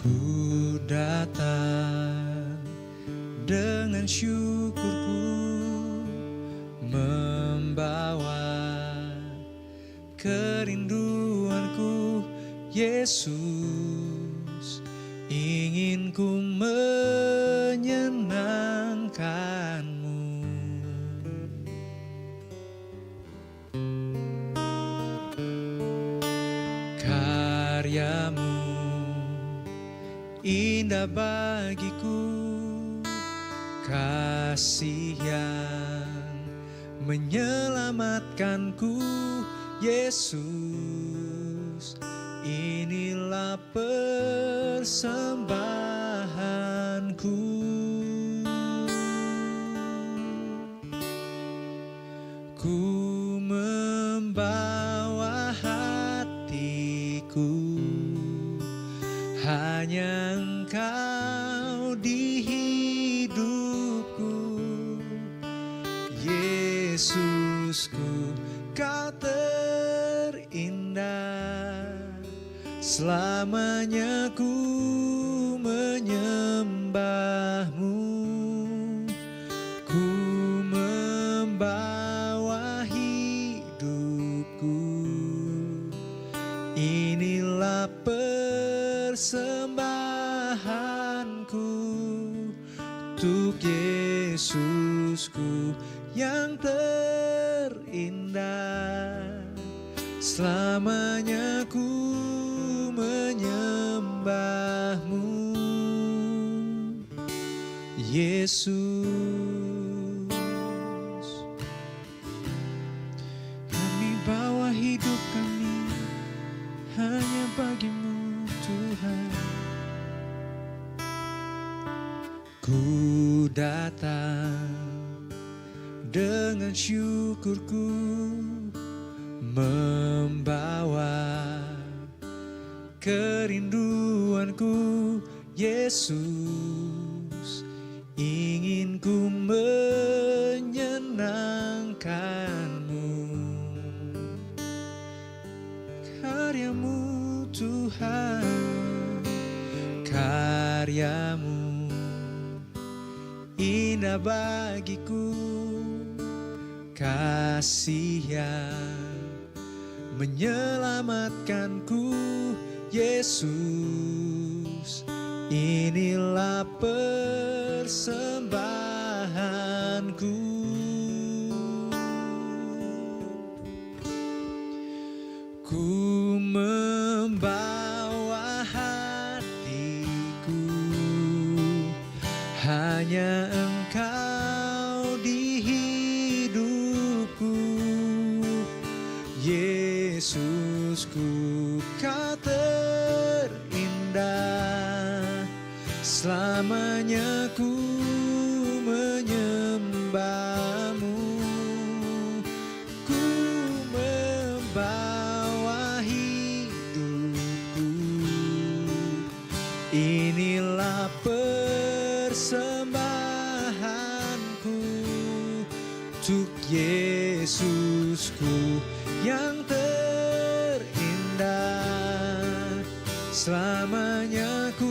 Ku datang dengan syukurku, membawa kerinduanku. Yesus, ingin ku menyenangkan-Mu. Karya-Mu indah bagiku, kasih yang menyelamatkanku. Yesus, inilah persembahanku. Ku membawa hatiku, hanya Engkau di hidupku. Yesusku, Kau terindah, selamanya ku menyembah-Mu. Ku membawa hidupku, inilah persembahanku untuk Yesusku yang terindah, selamanya ku menyembah-Mu. Yesus, kami bawa hidup kami hanya bagi-Mu, Tuhan. Ku datang dengan syukurku, membawa kerinduanku. Yesus, ingin ku menyenangkan-Mu. Karya-Mu, Tuhan, karya-Mu indah bagiku, kasih yang menyelamatkanku. Yesus, inilah persembahanku. Ku membawa hatiku, hanya Engkau di hidupku. Yesusku, Kau terindah, selamanya ku menyembah-Mu. Ku membawa hidupku, inilah persembahanku untuk Yesusku yang terindah, selamanya ku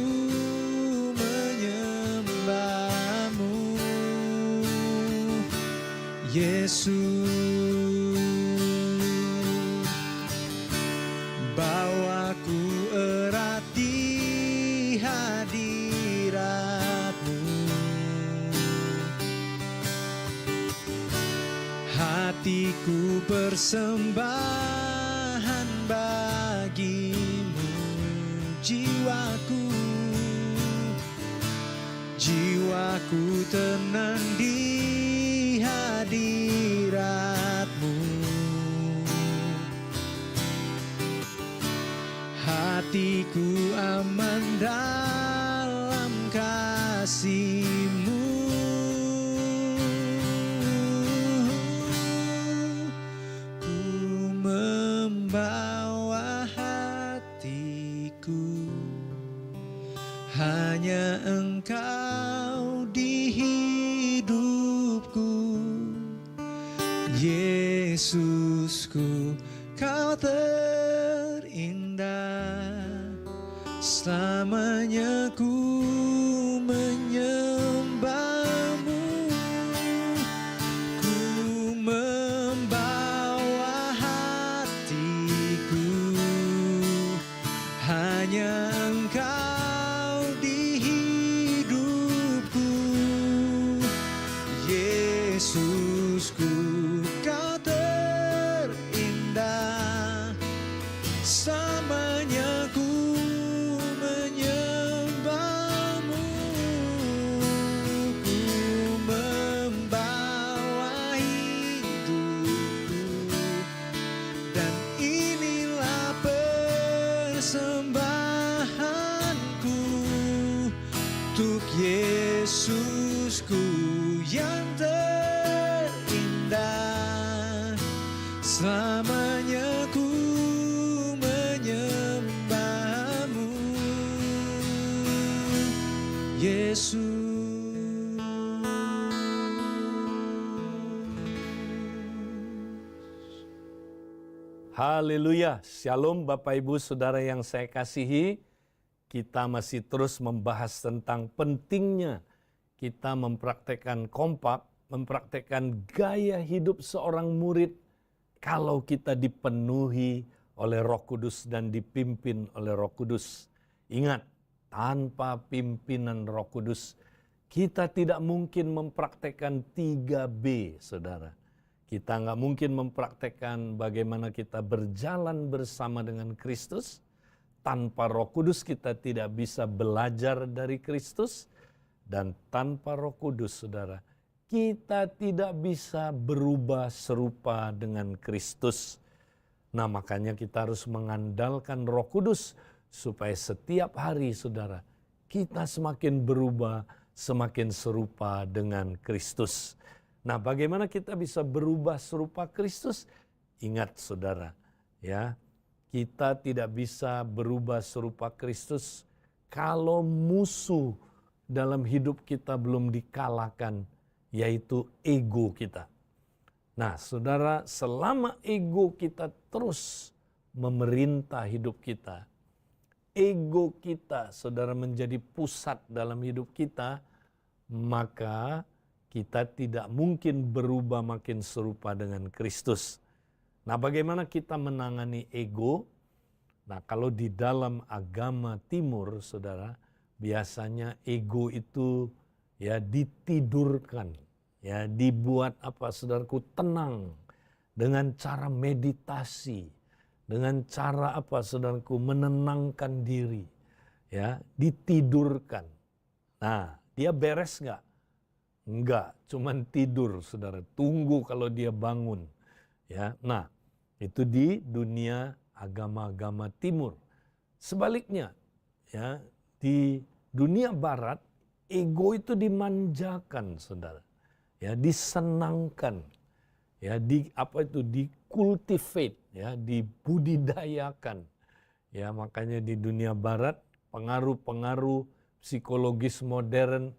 menyembah-Mu. Yesus, bawaku erat di hadirat-Mu. Hatiku persembahan bagi-Mu. Jiwaku tenang di hadirat-Mu. Hatiku aman dalam kasih-Mu. Ku membawa hatiku, hanya Engkau di hidupku. Yesusku, Kau terindah, selamanya ku menyembahmu. Ku membawa hatiku, hanya Engkau di hidupku. Yesusku, Kau terindah, selamanya ku menyembahmu. Ku membawa hidupku, dan inilah persembahanku untuk Yesusku yang terindah. Selamanya ku menyembahmu, Yesus. Haleluya, Shalom Bapak Ibu Saudara yang saya kasihi. Kita masih terus membahas tentang pentingnya kita mempraktekkan kompak, mempraktekkan gaya hidup seorang murid kalau kita dipenuhi oleh Roh Kudus dan dipimpin oleh Roh Kudus. Ingat, tanpa pimpinan Roh Kudus, kita tidak mungkin mempraktekkan 3B, saudara. Kita nggak mungkin mempraktekkan bagaimana kita berjalan bersama dengan Kristus. Tanpa Roh Kudus kita tidak bisa belajar dari Kristus. Dan tanpa Roh Kudus, saudara, kita tidak bisa berubah serupa dengan Kristus. Nah, makanya kita harus mengandalkan Roh Kudus supaya setiap hari, saudara, kita semakin berubah, semakin serupa dengan Kristus. Nah, bagaimana kita bisa berubah serupa Kristus? Ingat, saudara, ya, kita tidak bisa berubah serupa Kristus kalau musuh dalam hidup kita belum dikalahkan, yaitu ego kita. Nah, saudara, selama ego kita terus memerintah hidup kita, ego kita, saudara, menjadi pusat dalam hidup kita, maka kita tidak mungkin berubah makin serupa dengan Kristus. Nah, bagaimana kita menangani ego? Nah, kalau di dalam agama Timur, saudara, biasanya ego itu ya ditidurkan, ya dibuat apa, saudaraku, tenang dengan cara meditasi, dengan cara apa, saudaraku, menenangkan diri, ya ditidurkan. Nah, dia beres nggak? Enggak, cuman tidur, saudara. Tunggu kalau dia bangun. Ya, nah, itu di dunia agama-agama Timur. Sebaliknya, ya, di dunia Barat, ego itu dimanjakan, saudara. Ya, disenangkan. Ya, dikultivate, ya, dibudidayakan. Ya, makanya di dunia Barat, pengaruh-pengaruh psikologis modern,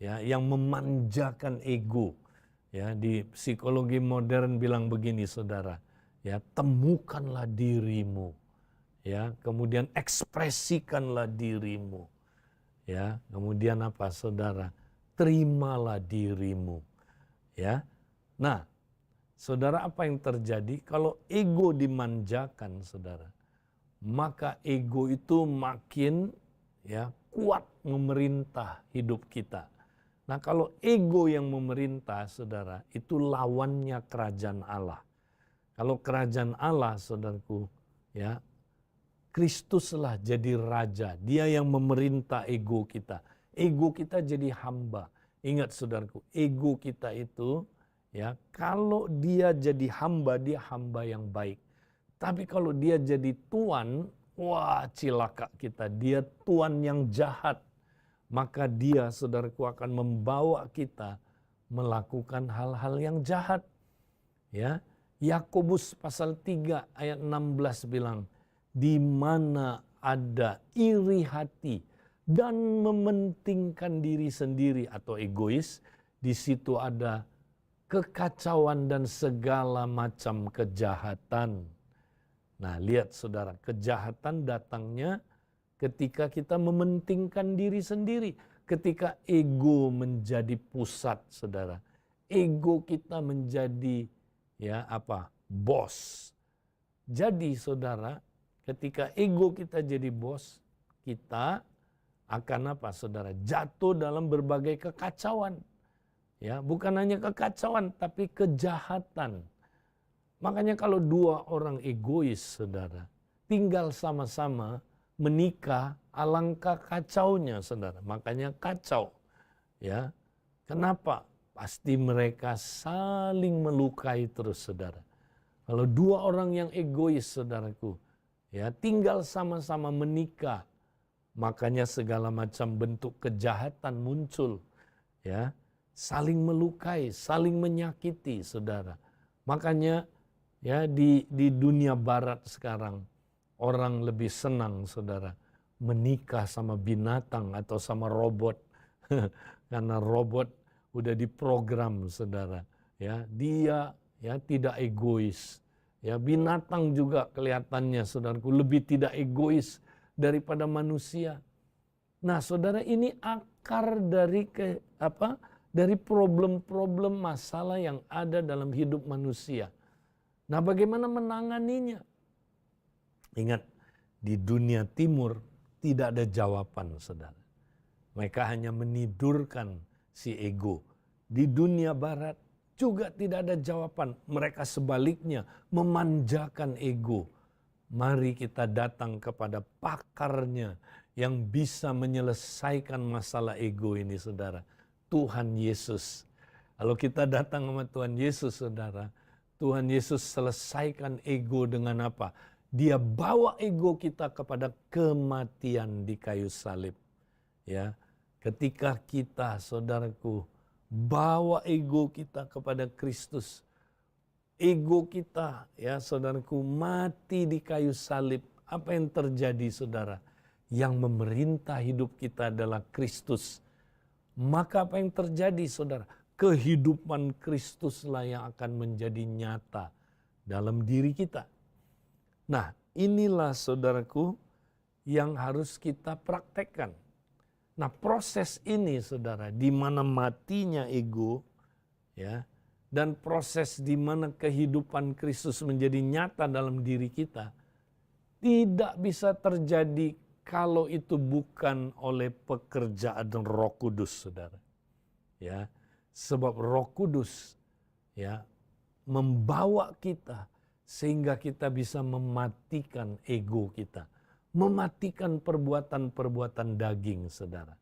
ya, yang memanjakan ego. Ya, di psikologi modern bilang begini, saudara, ya, temukanlah dirimu, ya, kemudian ekspresikanlah dirimu, ya, kemudian apa, saudara, terimalah dirimu, ya. Nah, saudara, apa yang terjadi kalau ego dimanjakan, saudara? Maka ego itu makin, ya, kuat memerintah hidup kita. Nah, kalau ego yang memerintah, saudara, itu lawannya kerajaan Allah. Kalau kerajaan Allah, saudaraku, ya, Kristuslah jadi raja. Dia yang memerintah ego kita. Ego kita jadi hamba. Ingat, saudaraku, ego kita itu, ya, kalau dia jadi hamba, dia hamba yang baik. Tapi kalau dia jadi tuan, wah, cilaka kita. Dia tuan yang jahat. Maka dia, saudaraku, akan membawa kita melakukan hal-hal yang jahat. Ya, Yakobus pasal 3 ayat 16 bilang, di mana ada iri hati dan mementingkan diri sendiri atau egois, di situ ada kekacauan dan segala macam kejahatan. Nah, lihat, saudara, kejahatan datangnya ketika kita mementingkan diri sendiri, ketika ego menjadi pusat, saudara. Ego kita menjadi bos. Jadi saudara, ketika ego kita jadi bos, kita akan saudara? Jatuh dalam berbagai kekacauan. Ya, bukan hanya kekacauan tapi kejahatan. Makanya kalau dua orang egois, saudara, tinggal sama-sama menikah, alangkah kacaunya, saudara. Makanya kacau. Ya. Kenapa? Pasti mereka saling melukai terus, saudara. Kalau dua orang yang egois, saudaraku, ya, tinggal sama-sama menikah, makanya segala macam bentuk kejahatan muncul, ya, saling melukai, saling menyakiti, saudara. Makanya ya di dunia barat sekarang orang lebih senang, saudara, menikah sama binatang atau sama robot. Karena robot udah diprogram, saudara. Ya, dia tidak egois. Ya, binatang juga kelihatannya, saudaraku, lebih tidak egois daripada manusia. Nah, saudara, ini akar dari dari problem-problem masalah yang ada dalam hidup manusia. Nah, bagaimana menanganinya? Ingat, di dunia timur tidak ada jawaban, saudara. Mereka hanya menidurkan si ego. Di dunia barat juga tidak ada jawaban. Mereka sebaliknya memanjakan ego. Mari kita datang kepada pakarnya yang bisa menyelesaikan masalah ego ini, saudara. Tuhan Yesus. Kalau kita datang sama Tuhan Yesus, saudara, Tuhan Yesus selesaikan ego dengan apa? Dia bawa ego kita kepada kematian di kayu salib. Ya, ketika kita, saudaraku, bawa ego kita kepada Kristus, ego kita, ya saudaraku, mati di kayu salib. Apa yang terjadi, saudara? Yang memerintah hidup kita adalah Kristus. Maka apa yang terjadi, saudara? Kehidupan Kristuslah yang akan menjadi nyata dalam diri kita. Nah, inilah, saudaraku, yang harus kita praktekkan. Nah, proses ini, saudara, di mana matinya ego, ya, dan proses di mana kehidupan Kristus menjadi nyata dalam diri kita, tidak bisa terjadi kalau itu bukan oleh pekerjaan Roh Kudus, saudara. Ya, sebab Roh Kudus, ya, membawa kita sehingga kita bisa mematikan ego kita, mematikan perbuatan-perbuatan daging, saudara.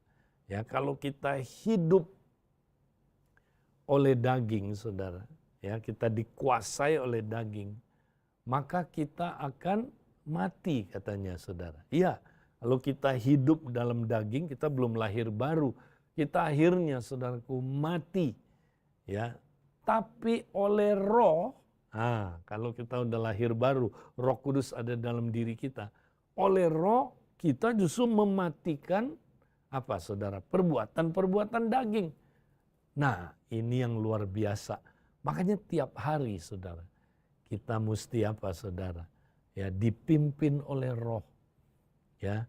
Ya, kalau kita hidup oleh daging, saudara, ya, kita dikuasai oleh daging, maka kita akan mati, katanya, saudara. Iya, kalau kita hidup dalam daging, kita belum lahir baru, kita akhirnya, saudaraku, mati. Ya, tapi oleh Roh, kalau kita udah lahir baru, Roh Kudus ada dalam diri kita. Oleh Roh kita justru mematikan apa, saudara? Perbuatan-perbuatan daging. Nah, ini yang luar biasa. Makanya tiap hari, saudara, kita mesti apa, saudara? Ya, dipimpin oleh Roh. Ya,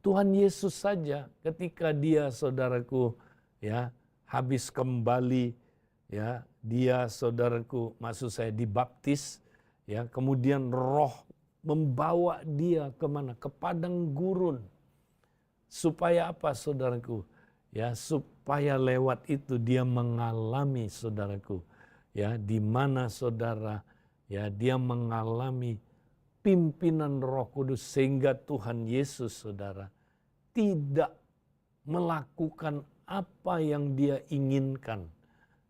Tuhan Yesus saja ketika dia, saudaraku, ya, habis kembali, ya, dia, saudaraku, maksud saya dibaptis, ya, kemudian Roh membawa dia kemana? Ke padang gurun. Supaya apa, saudaraku? Ya, supaya lewat itu dia mengalami, saudaraku, ya, di mana, saudara, ya, dia mengalami pimpinan Roh Kudus sehingga Tuhan Yesus, saudara, tidak melakukan apa yang dia inginkan,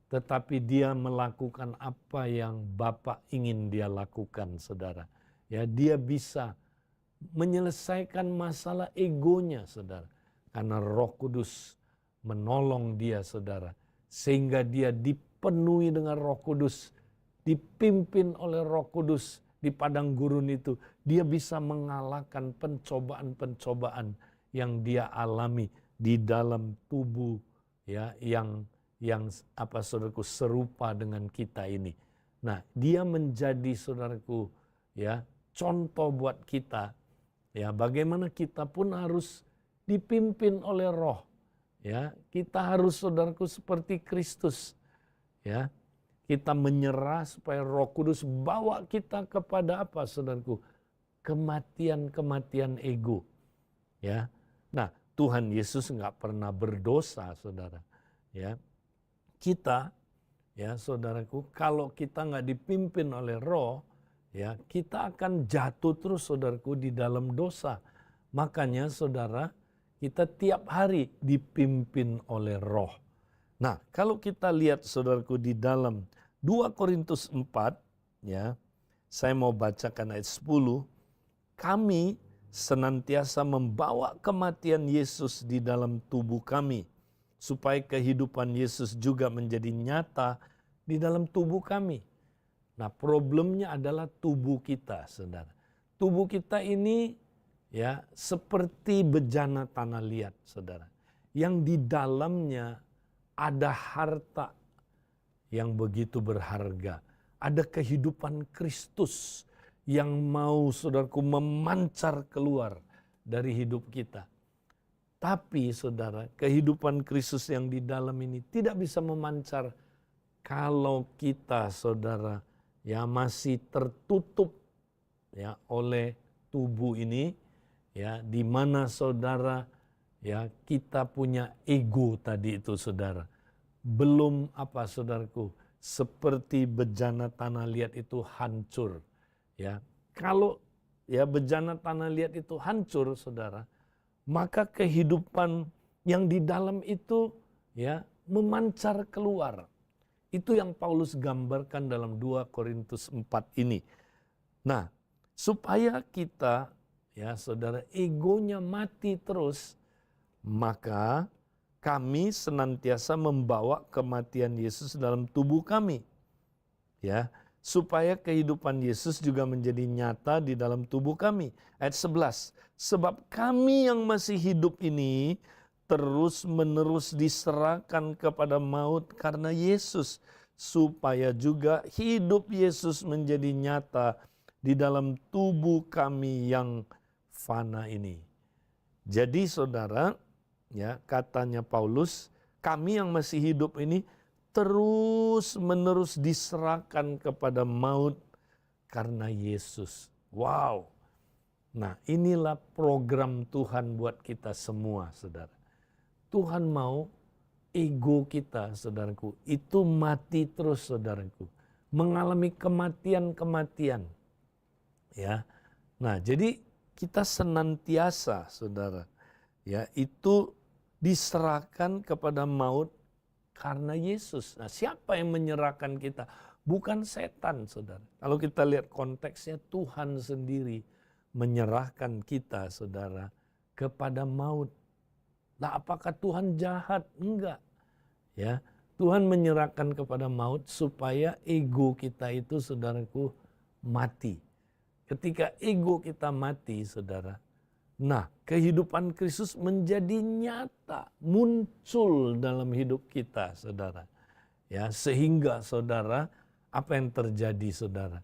tetapi dia melakukan apa yang Bapa ingin dia lakukan, saudara. Ya, dia bisa menyelesaikan masalah egonya, saudara, karena Roh Kudus menolong dia, saudara, sehingga dia dipenuhi dengan Roh Kudus, dipimpin oleh Roh Kudus di padang gurun itu. Dia bisa mengalahkan pencobaan-pencobaan yang dia alami di dalam tubuh, ya, yang apa, saudaraku, serupa dengan kita ini. Nah, dia menjadi, saudaraku, ya, contoh buat kita, ya bagaimana kita pun harus dipimpin oleh Roh. Ya, kita harus saudaraku seperti Kristus. Ya, kita menyerah supaya Roh Kudus bawa kita kepada apa, saudaraku? Kematian ego. Ya, nah Tuhan Yesus nggak pernah berdosa, saudara. Ya, kita, ya saudaraku, kalau kita nggak dipimpin oleh Roh, ya kita akan jatuh terus, saudaraku, di dalam dosa. Makanya, saudara, kita tiap hari dipimpin oleh Roh. Nah, kalau kita lihat, saudaraku, di dalam 2 Korintus 4, ya, saya mau bacakan ayat 10. Kami senantiasa membawa kematian Yesus di dalam tubuh kami, supaya kehidupan Yesus juga menjadi nyata di dalam tubuh kami. Nah, problemnya adalah tubuh kita, saudara. Tubuh kita ini ya seperti bejana tanah liat, saudara. Yang di dalamnya ada harta yang begitu berharga. Ada kehidupan Kristus yang mau, saudaraku, memancar keluar dari hidup kita. Tapi, saudara, kehidupan Kristus yang di dalam ini tidak bisa memancar kalau kita, saudara, ya masih tertutup ya oleh tubuh ini, ya di mana, saudara, ya kita punya ego tadi itu, saudara. Belum apa, saudaraku, seperti bejana tanah liat itu hancur. Ya, kalau ya bejana tanah liat itu hancur, saudara, maka kehidupan yang di dalam itu ya memancar keluar. Itu yang Paulus gambarkan dalam 2 Korintus 4 ini. Nah, supaya kita ya saudara egonya mati terus, maka kami senantiasa membawa kematian Yesus dalam tubuh kami. Ya, supaya kehidupan Yesus juga menjadi nyata di dalam tubuh kami. Ayat 11. Sebab kami yang masih hidup ini terus-menerus diserahkan kepada maut karena Yesus, supaya juga hidup Yesus menjadi nyata di dalam tubuh kami yang fana ini. Jadi, saudara, ya katanya Paulus, kami yang masih hidup ini terus-menerus diserahkan kepada maut karena Yesus. Wow. Nah, inilah program Tuhan buat kita semua, saudara. Tuhan mau ego kita, saudaraku, itu mati terus, saudaraku. Mengalami kematian-kematian. Ya. Nah, jadi kita senantiasa, saudara, ya itu diserahkan kepada maut karena Yesus. Nah, siapa yang menyerahkan kita? Bukan setan, saudara. Kalau kita lihat konteksnya, Tuhan sendiri menyerahkan kita, saudara, kepada maut. Nah, apakah Tuhan jahat? Enggak. Ya, Tuhan menyerahkan kepada maut supaya ego kita itu, saudaraku, mati. Ketika ego kita mati, saudara, nah kehidupan Kristus menjadi nyata, muncul dalam hidup kita, saudara. Ya, sehingga, saudara, apa yang terjadi, saudara?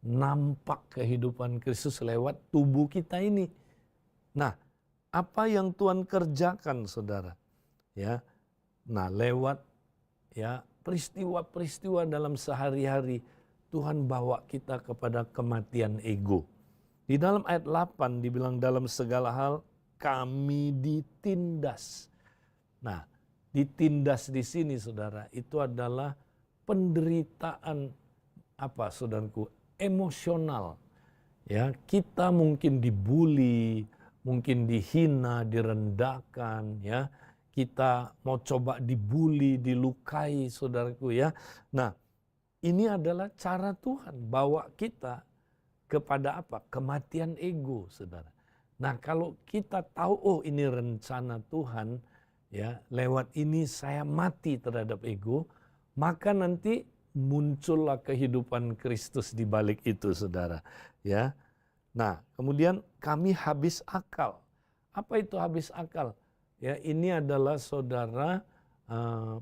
Nampak kehidupan Kristus lewat tubuh kita ini. Nah, apa yang Tuhan kerjakan, saudara? Ya, nah lewat ya peristiwa-peristiwa dalam sehari-hari Tuhan bawa kita kepada kematian ego. Di dalam ayat 8 dibilang dalam segala hal kami ditindas. Nah, ditindas di sini, saudara, itu adalah penderitaan apa, saudaraku? Emosional. Ya, kita mungkin dibully, mungkin dihina, direndahkan, ya. Kita mau coba dibully, dilukai, saudaraku, ya. Nah, ini adalah cara Tuhan bawa kita kepada apa? Kematian ego, saudara. Nah, kalau kita tahu, oh ini rencana Tuhan, ya, lewat ini saya mati terhadap ego, maka nanti muncullah kehidupan Kristus di balik itu, saudara. Ya. Nah, kemudian kami habis akal. Apa itu habis akal? Ya, ini adalah, saudara,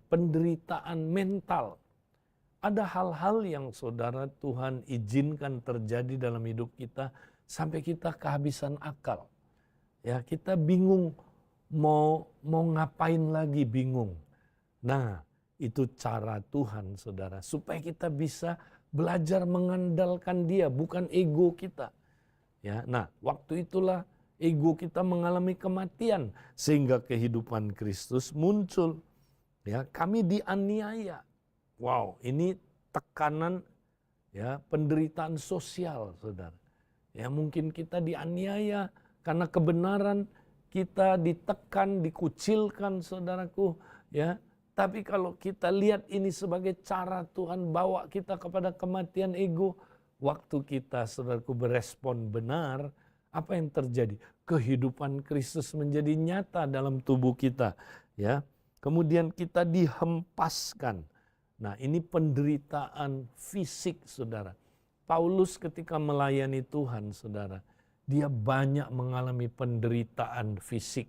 penderitaan mental. Ada hal-hal yang, saudara, Tuhan izinkan terjadi dalam hidup kita sampai kita kehabisan akal. Ya, kita bingung mau ngapain lagi, bingung. Nah, itu cara Tuhan, saudara, supaya kita bisa belajar mengandalkan Dia, bukan ego kita. Ya, nah, waktu itulah ego kita mengalami kematian sehingga kehidupan Kristus muncul. Ya, kami dianiaya. Wow, ini tekanan, ya, penderitaan sosial, saudara. Ya, mungkin kita dianiaya karena kebenaran, kita ditekan, dikucilkan, saudaraku, ya. Tapi kalau kita lihat ini sebagai cara Tuhan bawa kita kepada kematian ego, waktu kita, saudaraku, berespon benar, apa yang terjadi? Kehidupan Kristus menjadi nyata dalam tubuh kita, ya. Kemudian kita dihempaskan. Nah, ini penderitaan fisik, saudara. Paulus ketika melayani Tuhan, saudara, dia banyak mengalami penderitaan fisik.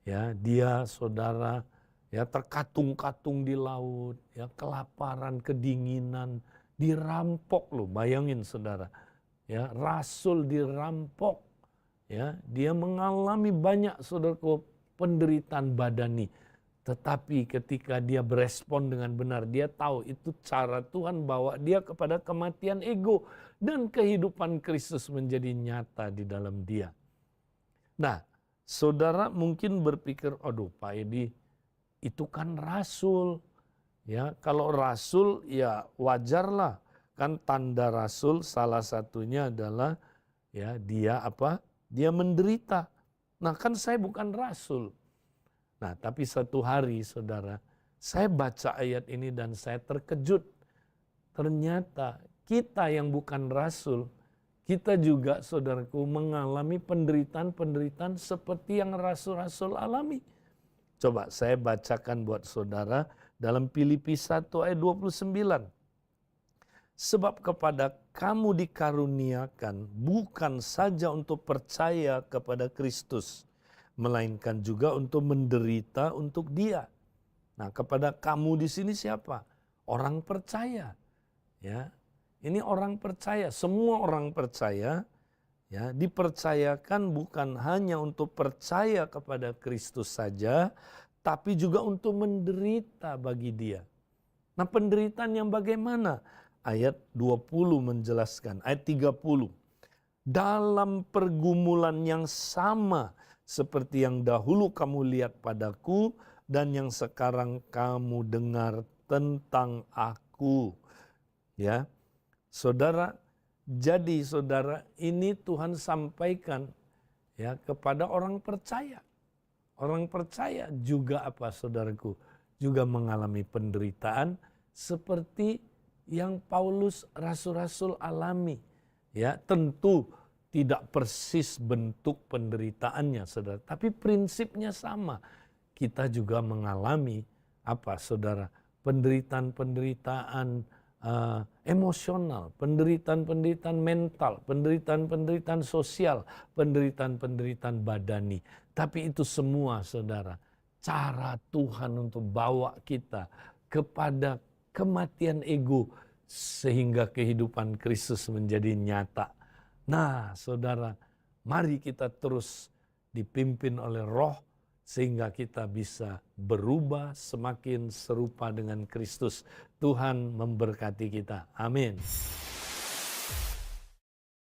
Ya, dia, saudara, ya, terkatung-katung di laut, ya, kelaparan, kedinginan, dirampok loh, bayangin, saudara. Ya, rasul dirampok. Ya, dia mengalami banyak, saudaraku, penderitaan badani. Tetapi ketika dia berespon dengan benar, dia tahu itu cara Tuhan bawa dia kepada kematian ego. Dan kehidupan Kristus menjadi nyata di dalam dia. Nah, saudara mungkin berpikir, aduh Pak Edi, itu kan rasul. Ya, kalau rasul ya wajarlah. Kan tanda rasul salah satunya adalah ya dia apa? Dia menderita. Nah, kan saya bukan rasul. Nah, tapi satu hari, saudara, saya baca ayat ini dan saya terkejut. Ternyata kita yang bukan rasul, kita juga, saudaraku, mengalami penderitaan-penderitaan seperti yang rasul-rasul alami. Coba saya bacakan buat saudara dalam Filipi 1 ayat 29. Sebab kepada kamu dikaruniakan bukan saja untuk percaya kepada Kristus, melainkan juga untuk menderita untuk Dia. Nah, kepada kamu di sini siapa? Orang percaya. Ya. Ini orang percaya, semua orang percaya, ya, dipercayakan bukan hanya untuk percaya kepada Kristus saja, tapi juga untuk menderita bagi Dia. Nah, penderitaan yang bagaimana? Ayat 20 menjelaskan, ayat 30. Dalam pergumulan yang sama seperti yang dahulu kamu lihat padaku dan yang sekarang kamu dengar tentang aku. Ya, saudara, jadi saudara, ini Tuhan sampaikan ya kepada orang percaya. Orang percaya juga apa, saudaraku? Juga mengalami penderitaan seperti yang Paulus rasul-rasul alami. Ya, tentu tidak persis bentuk penderitaannya, saudara, tapi prinsipnya sama. Kita juga mengalami apa, saudara? Penderitaan-penderitaan emosional, penderitaan-penderitaan mental, penderitaan-penderitaan sosial, penderitaan-penderitaan badani. Tapi itu semua, saudara, cara Tuhan untuk bawa kita kepada kematian ego sehingga kehidupan Kristus menjadi nyata. Nah, saudara, mari kita terus dipimpin oleh Roh sehingga kita bisa berubah semakin serupa dengan Kristus. Tuhan memberkati kita. Amin.